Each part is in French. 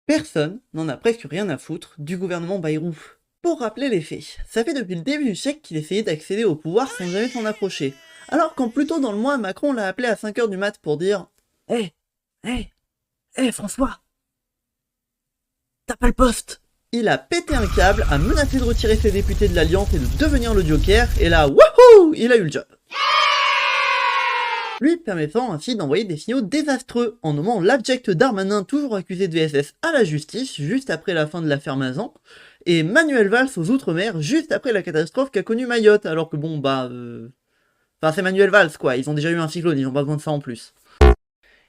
Personne n'en a presque rien à foutre du gouvernement Bayrou. Pour rappeler les faits, ça fait depuis le début du siècle qu'il essayait d'accéder au pouvoir sans jamais s'en approcher. Alors quand plus tôt dans le mois, Macron l'a appelé à 5 h du mat pour dire Hé, hé, hé François, t'as pas le poste. Il a pété un câble, a menacé de retirer ses députés de l'Alliance et de devenir le Joker, et là, wouhou, il a eu le job. Lui permettant ainsi d'envoyer des signaux désastreux, en nommant l'abject Darmanin toujours accusé de VSS à la justice, juste après la fin de l'affaire Mazan, et Manuel Valls aux Outre-mer, juste après la catastrophe qu'a connue Mayotte, alors que bon, Enfin, c'est Manuel Valls, quoi, ils ont déjà eu un cyclone, ils ont pas besoin de ça en plus.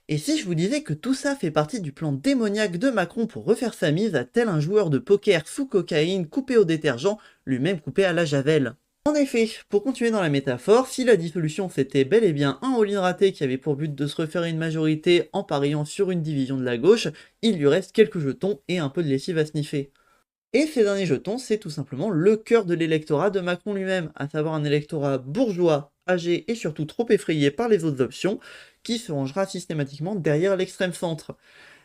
Et si je vous disais que tout ça fait partie du plan démoniaque de Macron pour refaire sa mise à tel un joueur de poker sous cocaïne coupé au détergent, lui-même coupé à la javel. En effet, pour continuer dans la métaphore, si la dissolution c'était bel et bien un all-in raté qui avait pour but de se refaire une majorité en pariant sur une division de la gauche, il lui reste quelques jetons et un peu de lessive à sniffer. Et ces derniers jetons, c'est tout simplement le cœur de l'électorat de Macron lui-même, à savoir un électorat bourgeois, âgé et surtout trop effrayé par les autres options, qui se rangera systématiquement derrière l'extrême centre.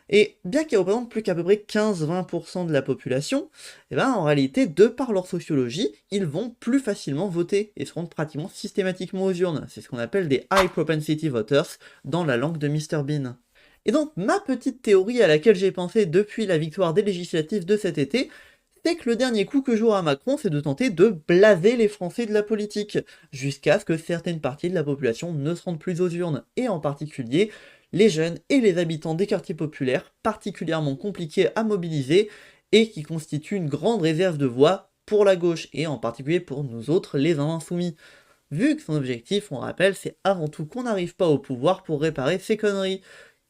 Et bien qu'ils représentent plus qu'à peu près 15-20% de la population, en réalité, de par leur sociologie, ils vont plus facilement voter et se rendent pratiquement systématiquement aux urnes. C'est ce qu'on appelle des high propensity voters dans la langue de Mr Bean. Et donc, ma petite théorie à laquelle j'ai pensé depuis la victoire des législatives de cet été, c'est que le dernier coup que jouera Macron, c'est de tenter de blaser les Français de la politique, jusqu'à ce que certaines parties de la population ne se rendent plus aux urnes, et en particulier les jeunes et les habitants des quartiers populaires, particulièrement compliqués à mobiliser, et qui constituent une grande réserve de voix pour la gauche, et en particulier pour nous autres, les insoumis. Vu que son objectif, on rappelle, c'est avant tout qu'on n'arrive pas au pouvoir pour réparer ces conneries,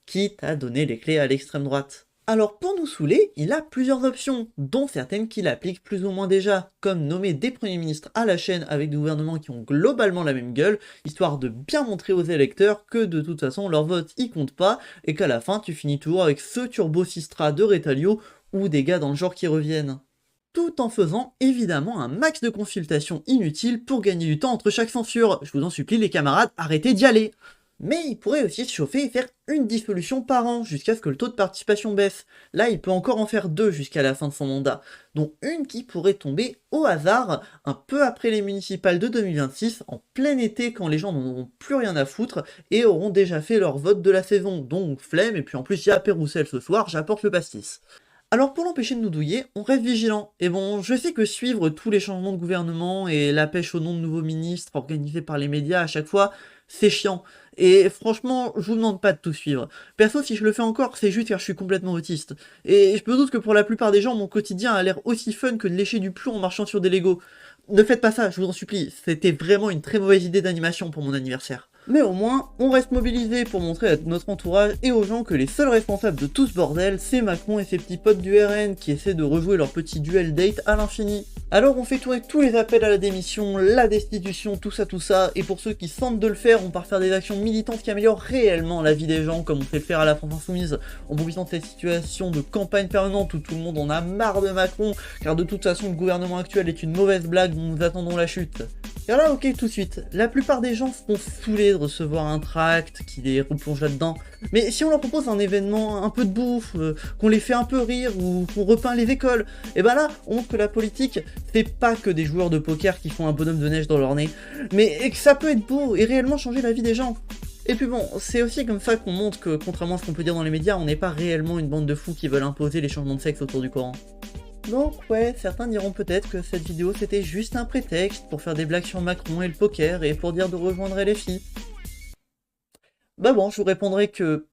quitte à donner les clés à l'extrême droite. Alors pour nous saouler, il a plusieurs options, dont certaines qu'il applique plus ou moins déjà, comme nommer des premiers ministres à la chaîne avec des gouvernements qui ont globalement la même gueule, histoire de bien montrer aux électeurs que de toute façon leur vote y compte pas, et qu'à la fin tu finis toujours avec ce turbo Sistra de Rétalio, ou des gars dans le genre qui reviennent. Tout en faisant évidemment un max de consultations inutiles pour gagner du temps entre chaque censure. Je vous en supplie les camarades, arrêtez d'y aller. Mais il pourrait aussi se chauffer et faire une dissolution par an, jusqu'à ce que le taux de participation baisse. Là, il peut encore en faire 2 jusqu'à la fin de son mandat, dont une qui pourrait tomber au hasard, un peu après les municipales de 2026, en plein été quand les gens n'en auront plus rien à foutre, et auront déjà fait leur vote de la saison, donc flemme, et puis en plus il y a Péroussel ce soir, j'apporte le pastis. Alors pour l'empêcher de nous douiller, on reste vigilant. Et bon, je sais que suivre tous les changements de gouvernement et la pêche au nom de nouveaux ministres organisés par les médias à chaque fois, c'est chiant. Et franchement, je vous demande pas de tout suivre. Perso, si je le fais encore, c'est juste car je suis complètement autiste. Et je me doute que pour la plupart des gens, mon quotidien a l'air aussi fun que de lécher du plomb en marchant sur des Legos. Ne faites pas ça, je vous en supplie. C'était vraiment une très mauvaise idée d'animation pour mon anniversaire. Mais au moins, on reste mobilisé pour montrer à notre entourage et aux gens que les seuls responsables de tout ce bordel, c'est Macron et ses petits potes du RN qui essaient de rejouer leur petit duel date à l'infini. Alors on fait tourner tous les appels à la démission, la destitution, tout ça, et pour ceux qui sentent de le faire, on part faire des actions militantes qui améliorent réellement la vie des gens, comme on sait le faire à la France Insoumise, en profitant de cette situation de campagne permanente où tout le monde en a marre de Macron, car de toute façon le gouvernement actuel est une mauvaise blague dont nous attendons la chute. Car là, ok, tout de suite, la plupart des gens seront saoulés de recevoir un tract qui les replonge là-dedans. Mais si on leur propose un événement, un peu de bouffe, qu'on les fait un peu rire ou qu'on repeint les écoles, et ben là, on montre que la politique, c'est pas que des joueurs de poker qui font un bonhomme de neige dans leur nez, mais que ça peut être beau et réellement changer la vie des gens. Et puis bon, c'est aussi comme ça qu'on montre que, contrairement à ce qu'on peut dire dans les médias, on n'est pas réellement une bande de fous qui veulent imposer les changements de sexe autour du Coran. Donc ouais, certains diront peut-être que cette vidéo c'était juste un prétexte pour faire des blagues sur Macron et le poker et pour dire de rejoindre les filles. Bah bon, je vous répondrai que